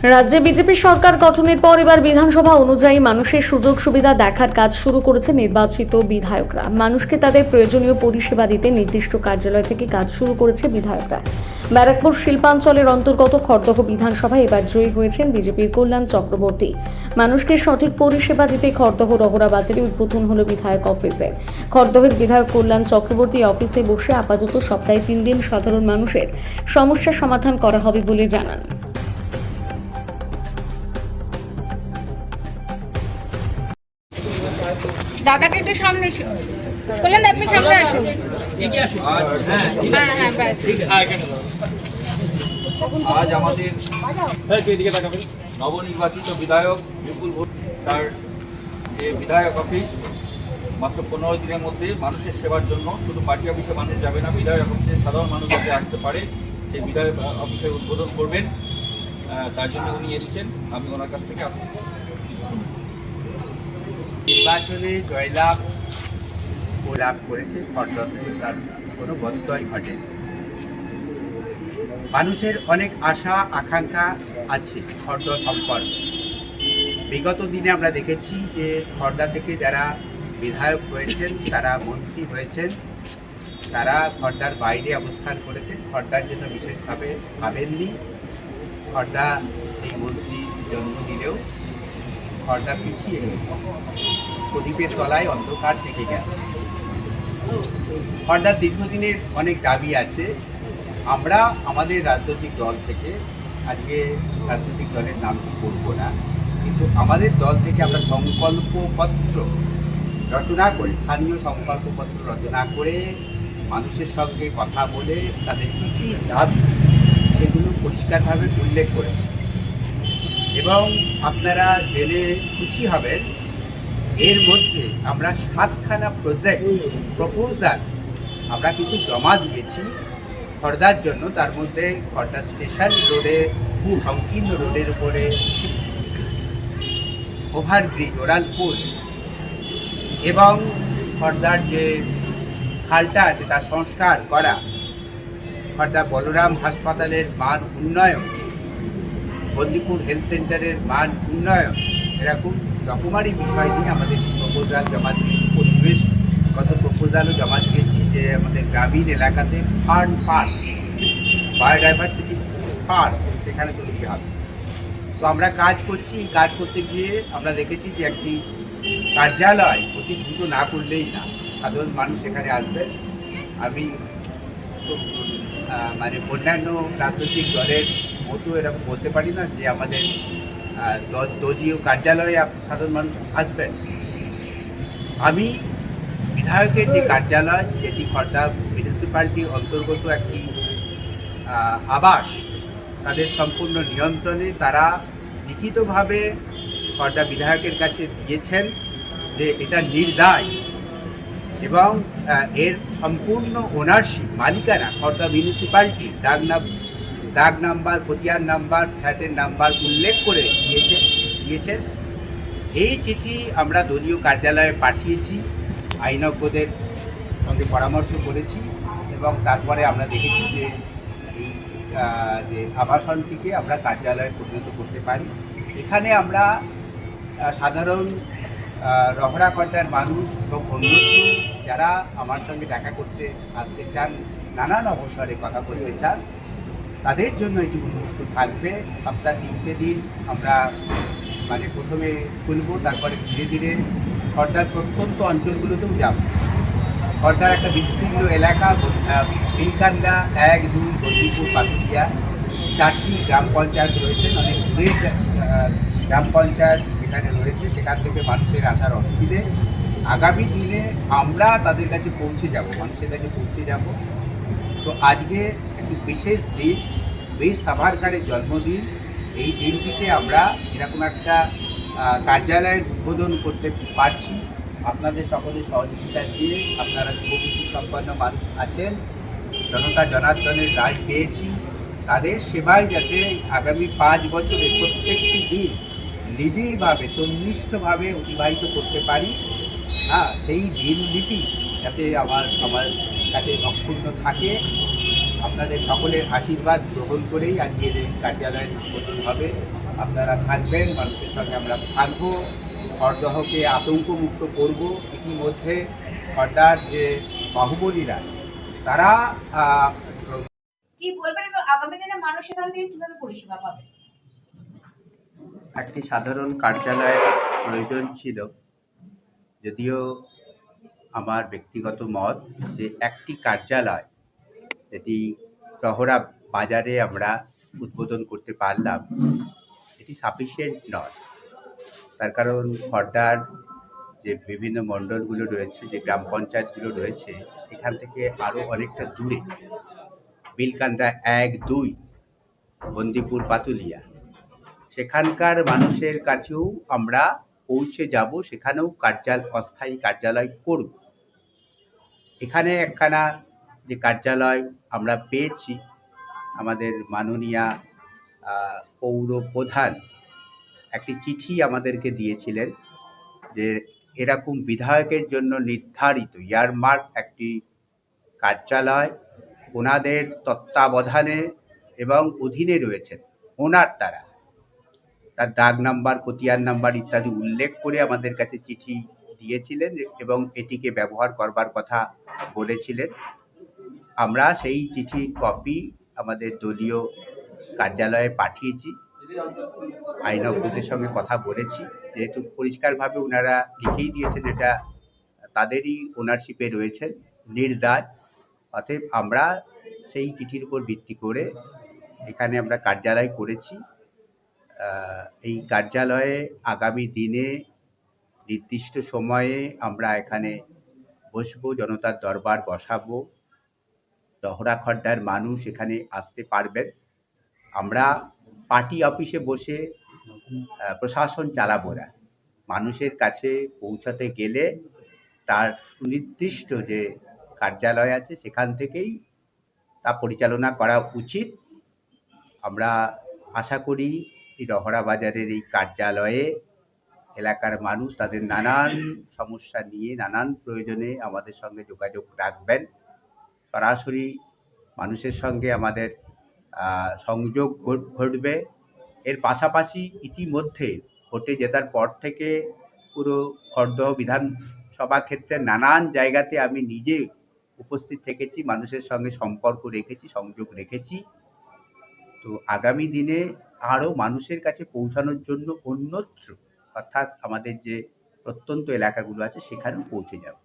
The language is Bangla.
রাজ্যে বিজেপি সরকার গঠনের পর এবার বিধানসভা অনুযায়ী মানুষের সুযোগ সুবিধা দেখার কাজ শুরু করেছে নির্বাচিত বিধায়করা। মানুষকে তাদের প্রয়োজনীয় পরিষেবা দিতে নির্দিষ্ট কার্যালয় থেকে কাজ শুরু করেছে বিধায়করা। ব্যারাকপুর শিল্পাঞ্চলের অন্তর্গত খড়দহ বিধানসভায় এবার জয়ী হয়েছেন বিজেপির কল্যাণ চক্রবর্তী। মানুষকে সঠিক পরিষেবা দিতে খড়দহ রহরা বাজারে উদ্বোধন হলো বিধায়ক অফিসের। খড়দহের বিধায়ক কল্যাণ চক্রবর্তী অফিসে বসে আপাতত সপ্তাহে 3 দিন সাধারণ মানুষের সমস্যা সমাধান করা হবে বলে জানান। দাদাকে একটু সামনে বললেন, আপনি সামনে আসুন। হ্যাঁ হ্যাঁ ব্যাস। আজ আমাদের নবনির্বাচিত বিধায়ক বিপুল ভোট তার যে বিধায়ক অফিস মাত্র 15 দিনের মধ্যে মানুষের সেবার জন্য শুধু পার্টি অফিসে মানুষ যাবে না, বিধায়ক অফিসে সাধারণ মানুষ যাতে আসতে পারে সেই বিধায়ক অফিসের উদ্বোধন করবেন। তার জন্য উনি এসেছেন। আমি ওনার কাছ থেকে কিছু শুনব। নির্বাচনে জয়লাভ ও লাভ করেছে খড়দহে, তার কোনো ব্যত্যয় ঘটেনি। মানুষের অনেক আশা আকাঙ্ক্ষা আছে খড়দহ সম্পর্কে। বিগত দিনে আমরা দেখেছি যে খড়দা থেকে যারা বিধায়ক হয়েছেন, তারা মন্ত্রী হয়েছেন, তারা খড়দার বাইরে অবস্থান করেছেন, খড়দার জন্য বিশেষভাবে ভাবেননি। খড়দা এই মন্ত্রী জন্ম দিলেও খড়দা পিছিয়ে রয়েছে, প্রদীপের তলায় অন্ধকার থেকে গেছে। খড়দার দীর্ঘদিনের অনেক দাবি আছে। আমরা আমাদের রাজনৈতিক দল থেকে, আজকে রাজনৈতিক দলের নামটি করব না, কিন্তু আমাদের দল থেকে আমরা সংকল্পপত্র রচনা করে, স্থানীয় সংকল্পপত্র রচনা করে মানুষের সঙ্গে কথা বলে তাদের কী কী দাবি সেগুলো পরিষ্কারভাবে উল্লেখ করেছি। এবং আপনারা জেনে খুশি হবেন, এর মধ্যে আমরা 7খানা প্রপোজাল আমরা কিন্তু জমা দিয়েছি খড়দার জন্য। তার মধ্যে খড়দা স্টেশন রোডে, সংকীর্ণ রোডের উপরে ওভারব্রিজ, ওরাল পুল, এবং খড়দার যে খালটা আছে তার সংস্কার করা, খড়দা বলরাম হাসপাতালের মান উন্নয়ন, বন্দিপুর হেলথ সেন্টারের মান উন্নয়ন, এরকম রকমারি বিষয় নিয়ে আমাদের প্রপোজাল জমা দিয়েছি। পরিবেশগত প্রপোজালও জমা দিয়েছি যে আমাদের গ্রামীণ এলাকাতে ফার্ম পার্ক, বায়োডাইভার্সিটি পার্ক সেখানে তৈরি হবে। তো আমরা কাজ করছি। কাজ করতে গিয়ে আমরা দেখেছি যে একটি কার্যালয় অতি দ্রুত না করলেই না, সাধারণ মানুষ সেখানে আসবেন। আমি মানে অন্যান্য রাজনৈতিক দলের মতো এরকম বলতে পারি না যে আমাদের দলীয় কার্যালয়ে সাধারণ মানুষ আসবেন। আমি বিধায়কের যে কার্যালয়, যেটি খড়দা মিউনিসিপ্যালিটির অন্তর্গত একটি আবাস, তাদের সম্পূর্ণ নিয়ন্ত্রণে তারা লিখিতভাবে খড়দা বিধায়কের কাছে দিয়েছেন যে এটা নির্দায় এবং এর সম্পূর্ণ ওনারশিপ, মালিকানা খড়দা মিউনিসিপ্যালিটি, দাগ নাম্বার, খতিয়ান নাম্বার, ফ্ল্যাটের নাম্বার উল্লেখ করে দিয়েছেন। এই চিঠি আমরা দলীয় কার্যালয়ে পাঠিয়েছি, আইনজ্ঞদের সঙ্গে পরামর্শ করেছি এবং তারপরে আমরা দেখেছি যে এই যে আবাসনটিকে আমরা কার্যালয়ে পরিণত করতে পারি। এখানে আমরা সাধারণ রহরা খড়দার মানুষ এবং অন্য যারা আমার সঙ্গে দেখা করতে আসতে চান, নানান অবসরে কথা বলতে চান, তাদের জন্য এটি উন্মুক্ত থাকবে। সপ্তাহে 3টে দিন আমরা মানে প্রথমে খুলব, তারপরে ধীরে ধীরে খড়দার প্রত্যন্ত অঞ্চলগুলোতেও যাব। খড়দার একটা বিস্তীর্ণ এলাকা, নীলকান্দা 1, 2, বন্দিপুর, পাথুরিয়া, 4টি গ্রাম পঞ্চায়েত রয়েছে। অনেক দূরের গ্রাম পঞ্চায়েত যেখানে রয়েছে, সেখান থেকে মানুষের আসার অসুবিধে। আগামী দিনে আমরা তাদের কাছে পৌঁছে যাব, মানুষের কাছে পৌঁছে যাব। তো আজকে একটি বিশেষ দিন, বীর সাভারকারের জন্মদিন। এই দিনটিতে আমরা এরকম একটা কার্যালয়ের উদ্বোধন করতে পারছি আপনাদের সকলের সহযোগিতা দিয়ে। আপনারা শুভবুদ্ধি সম্পন্ন মানুষ আছেন, জনতা জনার্দনের রায় পেয়েছি, তাদের সেবায় যাতে আগামী 5 বছরে প্রত্যেকটি দিন নিবিড়ভাবে, তন্নিষ্ঠভাবে অতিবাহিত করতে পারি। সেই দিনলিপি যাতে আমার কাছে অক্ষুণ্ণ থাকে। আপনাদের সকলের আশীর্বাদ গ্রহণ করেই আজকের এই কার্যালয়ের উদ্বোধন হবে। আপনারা থাকবেন, মানুষের সঙ্গে আমরা থাকবো, খড়দহকে আতঙ্কমুক্ত করব। ইতিমধ্যে খড়দার যে বাহুবলীরা তারা কি বলবেন এবং আগামী দিনে মানুষ এখান থেকে কিভাবে পরিষেবা পাবে? একটি সাধারণ কার্যালয়ের প্রয়োজন ছিল, যদিও আমার ব্যক্তিগত মত যে একটি কার্যালয় যেটি টহরা বাজারে আমরা উদ্বোধন করতে পারলাম এটি সাফিসিয়েন্ট নয়। তার কারণ খড়দার যে বিভিন্ন মণ্ডলগুলো রয়েছে, যে গ্রাম পঞ্চায়েতগুলো রয়েছে, এখান থেকে আরও অনেকটা দূরে বিলকান্দা 1-2, বন্দিপুর, পাতুলিয়া, সেখানকার মানুষের কাছেও আমরা পৌঁছে যাব, সেখানেও অস্থায়ী কার্যালয় করব। এখানে একখানা যে কার্যালয় আমরা পেয়েছি, আমাদের মাননীয়া পৌর প্রধান একটি চিঠি আমাদেরকে দিয়েছিলেন যে এরকম বিধায়কের জন্য নির্ধারিত ইয়ারমার্ক একটি কার্যালয় ওনাদের তত্ত্বাবধানে এবং অধীনে রয়েছেন, ওনার দ্বারা তার দাগ নাম্বার, খতিয়ান নাম্বার ইত্যাদি উল্লেখ করে আমাদের কাছে চিঠি দিয়েছিলেন এবং এটিকে ব্যবহার করবার কথা বলেছিলেন। আমরা সেই চিঠির কপি আমাদের দলীয় কার্যালয়ে পাঠিয়েছি, আইনজ্ঞদের সঙ্গে কথা বলেছি, যেহেতু পরিষ্কারভাবে ওনারা লিখেই দিয়েছেন এটা তাদেরই ওনারশিপে রয়েছেন, নির্দায়। অতএব আমরা সেই চিঠির উপর ভিত্তি করে এখানে আমরা কার্যালয় করেছি। এই কার্যালয়ে আগামী দিনে নির্দিষ্ট সময়ে আমরা এখানে বসবো, জনতার দরবার বসাবো, টহরা খড়দার মানুষ এখানে আসতে পারবেন। আমরা পার্টি অফিসে বসে প্রশাসন চালাবো না, মানুষের কাছে পৌঁছাতে গেলে তার সুনির্দিষ্ট যে কার্যালয় আছে সেখান থেকেই তা পরিচালনা করা উচিত। আমরা আশা করি এই টহরা বাজারের এই কার্যালয়ে এলাকার মানুষ তাদের নানান সমস্যা নিয়ে, নানান প্রয়োজনে আমাদের সঙ্গে যোগাযোগ রাখবেন। সরাসরি মানুষের সঙ্গে আমাদের সংযোগ ঘটবে। এর পাশাপাশি ইতিমধ্যে ভোটে জেতার পর থেকে পুরো খড়দহ বিধানসভা ক্ষেত্রে নানান জায়গাতে আমি নিজে উপস্থিত থেকেছি, মানুষের সঙ্গে সম্পর্ক রেখেছি, সংযোগ রেখেছি। তো আগামী দিনে আরও মানুষের কাছে পৌঁছানোর জন্য অন্যত্র, অর্থাৎ আমাদের যে প্রত্যন্ত এলাকাগুলো আছে সেখানেও পৌঁছে যাব।